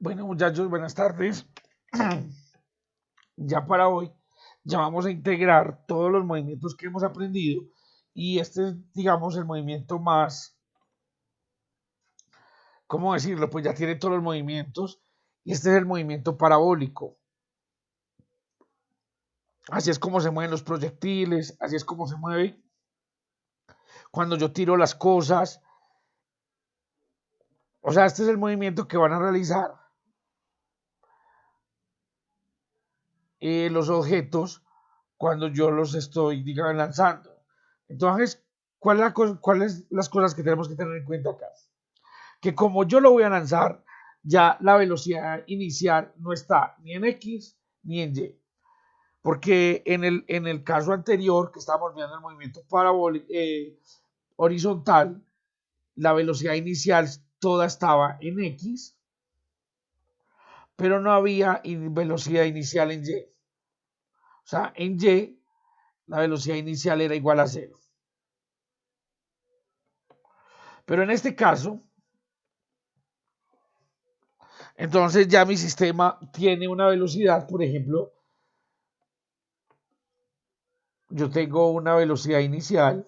Bueno, muchachos, buenas tardes. Ya para hoy, ya vamos a integrar todos los movimientos que hemos aprendido y este es, digamos, el movimiento más, ¿cómo decirlo? Pues ya tiene todos los movimientos y este es el movimiento parabólico. Así es como se mueven los proyectiles, así es como se mueve cuando yo tiro las cosas. O sea, este es el movimiento que van a realizar los objetos cuando yo los estoy, digamos, lanzando. Entonces, ¿cuáles las cosas que tenemos que tener en cuenta acá? Que como yo lo voy a lanzar, ya la velocidad inicial no está ni en X ni en Y. Porque en el caso anterior, que estábamos viendo el movimiento parabólico, horizontal, la velocidad inicial toda estaba en X, pero no había velocidad inicial en Y. O sea, en Y la velocidad inicial era igual a cero. Pero en este caso, entonces ya mi sistema tiene una velocidad, por ejemplo, yo tengo una velocidad inicial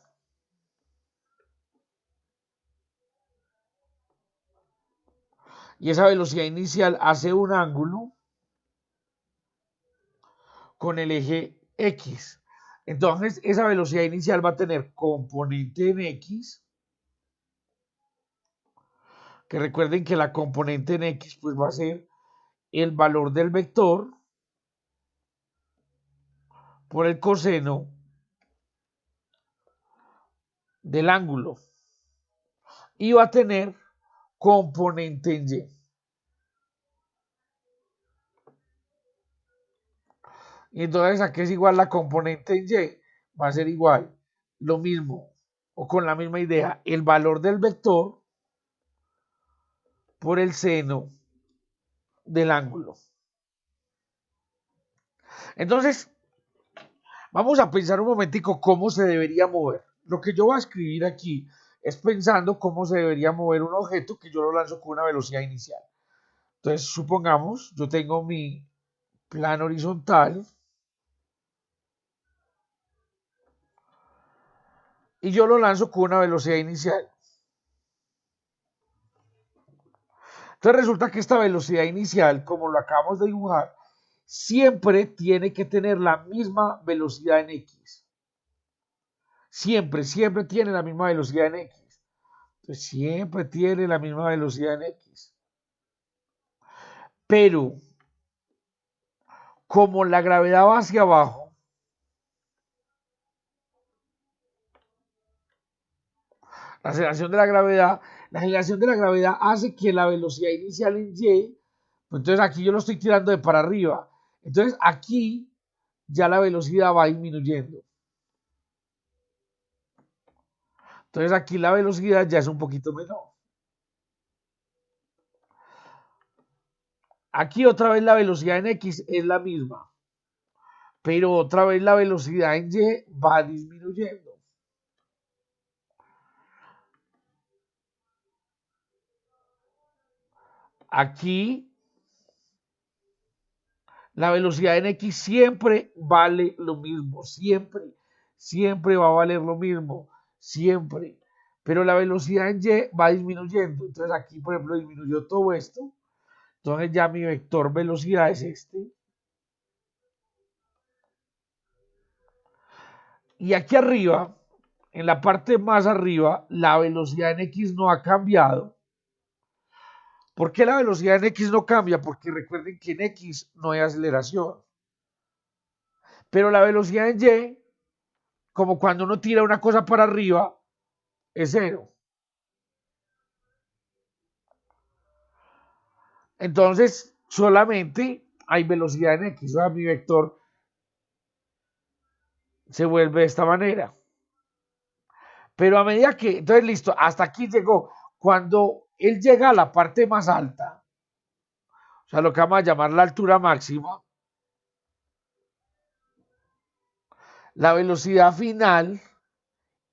y esa velocidad inicial hace un ángulo con el eje X. Entonces esa velocidad inicial va a tener componente en X, que recuerden que la componente en X pues va a ser el valor del vector por el coseno del ángulo y va a tener componente en Y. Y entonces aquí es igual la componente en Y, va a ser igual, lo mismo, o con la misma idea, el valor del vector por el seno del ángulo. Entonces, vamos a pensar un momentico cómo se debería mover. Lo que yo voy a escribir aquí es pensando cómo se debería mover un objeto que yo lo lanzo con una velocidad inicial. Entonces, supongamos, yo tengo mi plano horizontal y yo lo lanzo con una velocidad inicial. Entonces resulta que esta velocidad inicial, como lo acabamos de dibujar, siempre tiene que tener la misma velocidad en X. Siempre, siempre tiene la misma velocidad en X. Entonces siempre tiene la misma velocidad en X. Pero como la gravedad va hacia abajo, la aceleración de la gravedad hace que la velocidad inicial en Y, pues entonces aquí yo lo estoy tirando de para arriba. Entonces aquí ya la velocidad va disminuyendo. Entonces aquí la velocidad ya es un poquito menor. Aquí otra vez la velocidad en X es la misma, pero otra vez la velocidad en Y va disminuyendo. Aquí la velocidad en X siempre vale lo mismo, siempre, siempre va a valer lo mismo, siempre. Pero la velocidad en Y va disminuyendo. Entonces aquí, por ejemplo, disminuyó todo esto. Entonces ya mi vector velocidad es este. Y aquí arriba, en la parte más arriba, la velocidad en X no ha cambiado. ¿Por qué la velocidad en X no cambia? Porque recuerden que en X no hay aceleración. Pero la velocidad en Y, como cuando uno tira una cosa para arriba, es cero. Entonces, solamente hay velocidad en X. O sea, mi vector se vuelve de esta manera. Pero a medida que, entonces listo, hasta aquí llegó. Cuando él llega a la parte más alta, o sea, lo que vamos a llamar la altura máxima, la velocidad final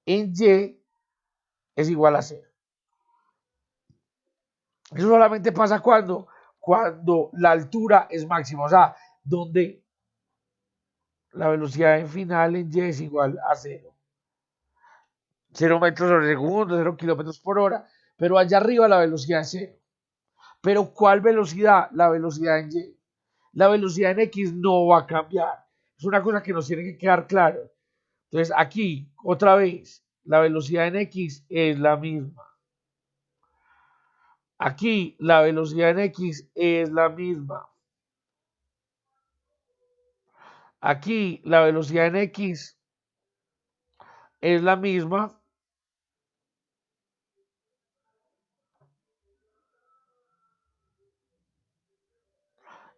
en Y es igual a cero. Eso solamente pasa cuando cuando la altura es máxima, o sea, donde la velocidad en final en y es igual a cero. 0 metros por segundo, 0 kilómetros por hora, pero allá arriba la velocidad es cero. Pero ¿cuál velocidad? La velocidad en y. La velocidad en x no va a cambiar. Es una cosa que nos tiene que quedar claro. Entonces aquí, otra vez, la velocidad en x es la misma. Aquí la velocidad en x es la misma. Aquí la velocidad en x es la misma.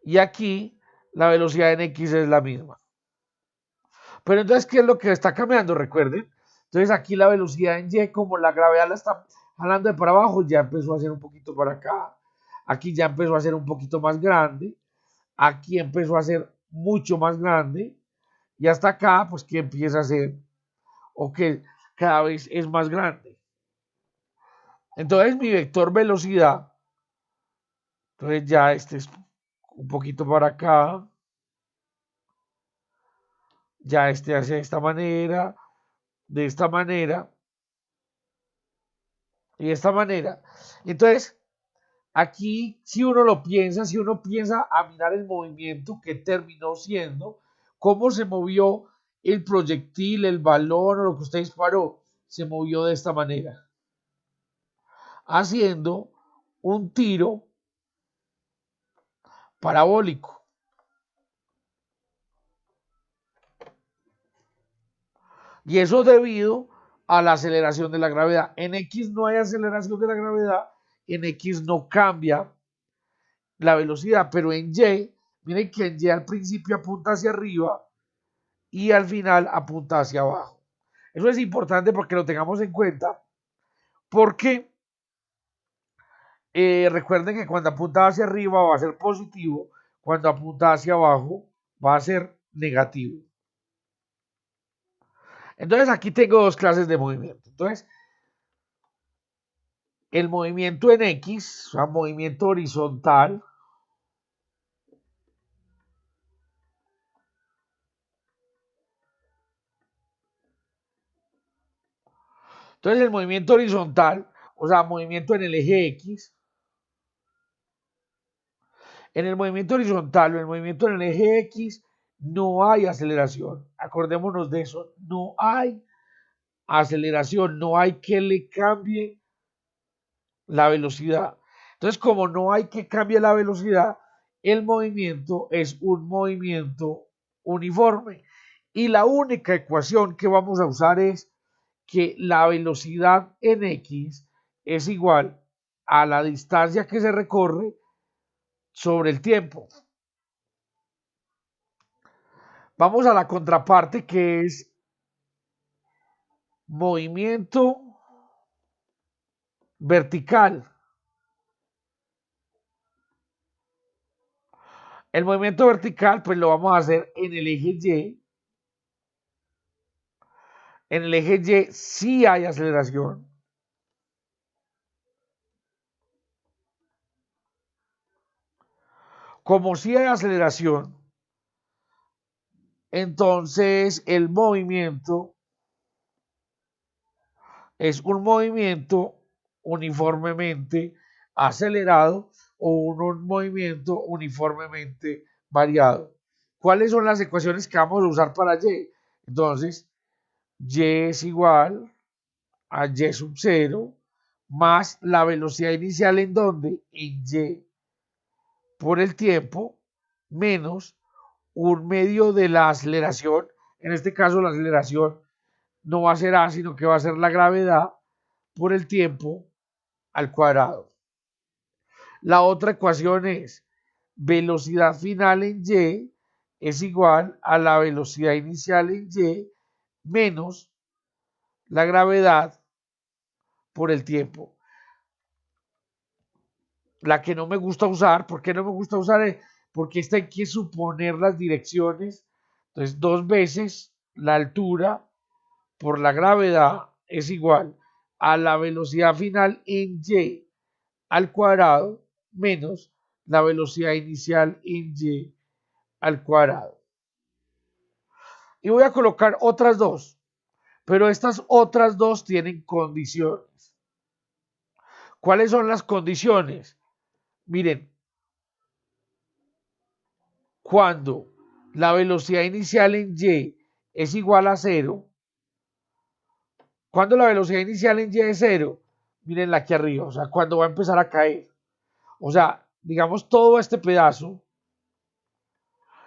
Y aquí la velocidad en x es la misma. Pero entonces, ¿qué es lo que está cambiando? Recuerden. Entonces aquí la velocidad en y, como la gravedad la está jalando de para abajo, ya empezó a ser un poquito para acá. Aquí ya empezó a ser un poquito más grande. Aquí empezó a ser mucho más grande. Y hasta acá, pues que empieza a ser, o que cada vez es más grande. Entonces mi vector velocidad, entonces ya este es un poquito para acá. Ya este hace de esta manera y de esta manera. Entonces, aquí, si uno lo piensa, si uno piensa a mirar el movimiento que terminó siendo, cómo se movió el proyectil, el balón o lo que usted disparó, se movió de esta manera, haciendo un tiro parabólico. Y eso debido a la aceleración de la gravedad. En X no hay aceleración de la gravedad, en X no cambia la velocidad, pero en Y, miren que en Y al principio apunta hacia arriba y al final apunta hacia abajo. Eso es importante porque lo tengamos en cuenta, porque recuerden que cuando apunta hacia arriba va a ser positivo, cuando apunta hacia abajo va a ser negativo. Entonces aquí tengo dos clases de movimiento. Entonces, el movimiento en X, o sea, movimiento horizontal, entonces el movimiento horizontal, o sea, movimiento en el eje X, en el movimiento horizontal o en el movimiento en el eje X no hay aceleración. Acordémonos de eso, no hay aceleración, no hay que le cambie la velocidad. Entonces, como no hay que cambie la velocidad, el movimiento es un movimiento uniforme. Y la única ecuación que vamos a usar es que la velocidad en X es igual a la distancia que se recorre sobre el tiempo. Vamos a la contraparte, que es movimiento vertical. El movimiento vertical pues lo vamos a hacer en el eje Y. En el eje Y sí hay aceleración. Como sí hay aceleración, entonces el movimiento es un movimiento uniformemente acelerado o un movimiento uniformemente variado. ¿Cuáles son las ecuaciones que vamos a usar para Y? Entonces, Y es igual a Y sub 0 más la velocidad inicial en donde en Y por el tiempo menos un medio de la aceleración. En este caso la aceleración no va a ser A, sino que va a ser la gravedad por el tiempo al cuadrado. La otra ecuación es velocidad final en Y es igual a la velocidad inicial en Y menos la gravedad por el tiempo. La que no me gusta usar, ¿por qué no me gusta usar? Porque esta hay que suponer las direcciones. Entonces, dos veces la altura por la gravedad es igual a la velocidad final en Y al cuadrado menos la velocidad inicial en y al cuadrado. Y voy a colocar otras dos, pero estas otras dos tienen condiciones. ¿Cuáles son las condiciones? Miren, cuando la velocidad inicial en y es igual a 0, cuando la velocidad inicial en y es 0, miren aquí arriba, o sea, cuando va a empezar a caer. O sea, digamos todo este pedazo,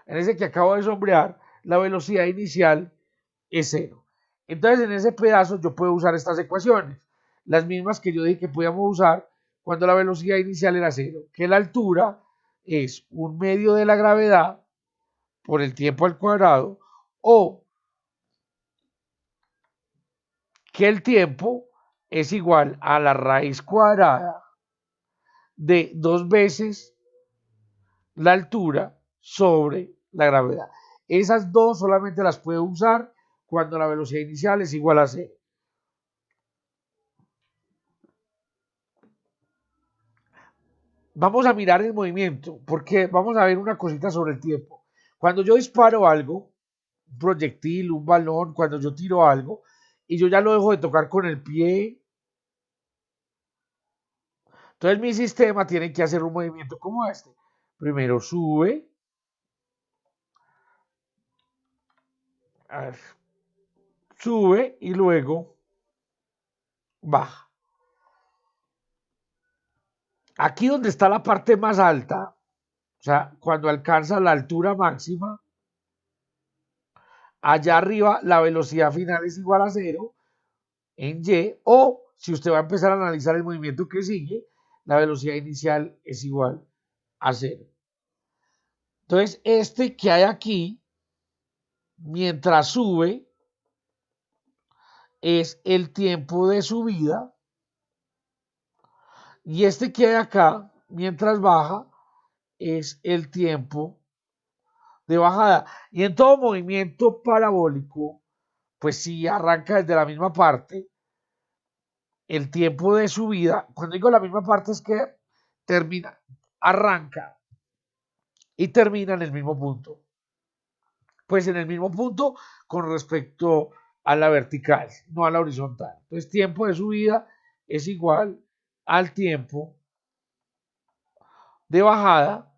en ese que acabo de sombrear, la velocidad inicial es 0. Entonces, en ese pedazo yo puedo usar estas ecuaciones, las mismas que yo dije que podíamos usar cuando la velocidad inicial era 0, que la altura es un medio de la gravedad por el tiempo al cuadrado, o que el tiempo es igual a la raíz cuadrada de 2 veces la altura sobre la gravedad. Esas dos solamente las puedo usar cuando la velocidad inicial es igual a 0. Vamos a mirar el movimiento, porque vamos a ver una cosita sobre el tiempo. Cuando yo disparo algo, un proyectil, un balón, cuando yo tiro algo, y yo ya lo dejo de tocar con el pie, entonces mi sistema tiene que hacer un movimiento como este. Primero sube, a ver, sube y luego baja. Aquí donde está la parte más alta, o sea, cuando alcanza la altura máxima, allá arriba la velocidad final es igual a 0 en y, o si usted va a empezar a analizar el movimiento que sigue, la velocidad inicial es igual a 0. Entonces, este que hay aquí, mientras sube, es el tiempo de subida, y este que hay acá, mientras baja, es el tiempo de bajada. Y en todo movimiento parabólico, pues si arranca desde la misma parte, el tiempo de subida, cuando digo la misma parte es que termina, arranca y termina en el mismo punto. Pues en el mismo punto con respecto a la vertical, no a la horizontal. Entonces, tiempo de subida es igual al tiempo de bajada,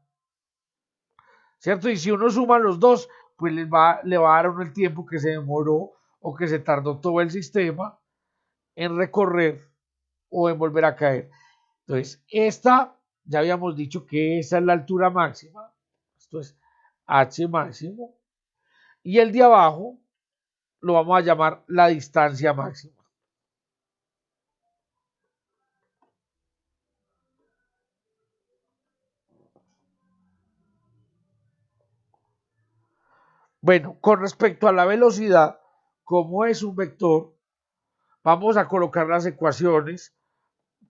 ¿cierto? Y si uno suma los dos, pues le va a dar a uno el tiempo que se demoró o que se tardó todo el sistema en recorrer o en volver a caer. Entonces, esta, ya habíamos dicho que esa es la altura máxima, esto es h máximo, y el de abajo lo vamos a llamar la distancia máxima. Bueno, con respecto a la velocidad, como es un vector, vamos a colocar las ecuaciones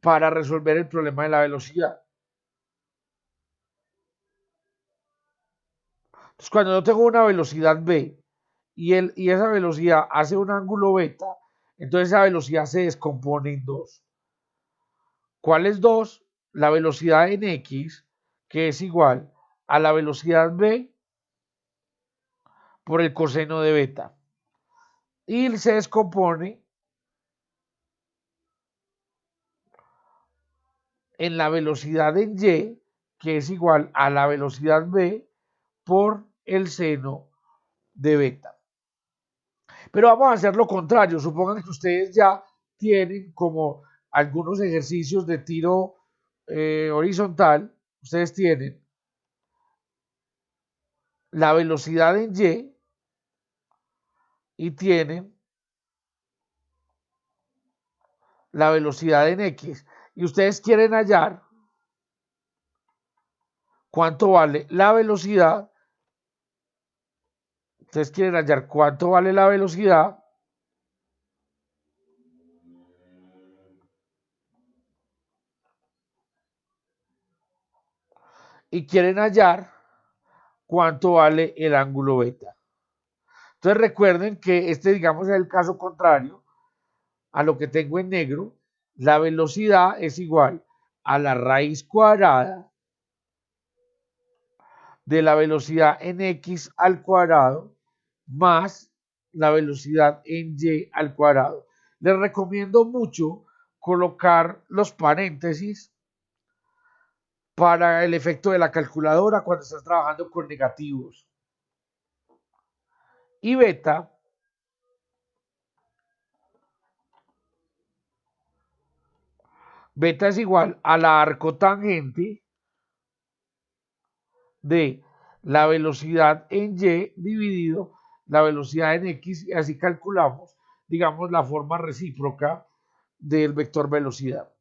para resolver el problema de la velocidad. Entonces, cuando yo tengo una velocidad v y esa velocidad hace un ángulo beta, entonces esa velocidad se descompone en dos. ¿Cuáles dos? La velocidad en x, que es igual a la velocidad v por el coseno de beta. Y se descompone en la velocidad en y, que es igual a la velocidad v por el seno de beta. Pero vamos a hacer lo contrario. Supongan que ustedes ya tienen como algunos ejercicios de tiro horizontal. Ustedes tienen la velocidad en y tienen la velocidad en x. Y ustedes quieren hallar cuánto vale la velocidad. Ustedes quieren hallar cuánto vale la velocidad y quieren hallar cuánto vale el ángulo beta. Entonces recuerden que este, digamos, es el caso contrario a lo que tengo en negro. La velocidad es igual a la raíz cuadrada de la velocidad en x al cuadrado más la velocidad en y al cuadrado. Les recomiendo mucho colocar los paréntesis para el efecto de la calculadora cuando estás trabajando con negativos. Y beta es igual a la arcotangente de la velocidad en y dividido la velocidad en x, y así calculamos, digamos, la forma recíproca del vector velocidad.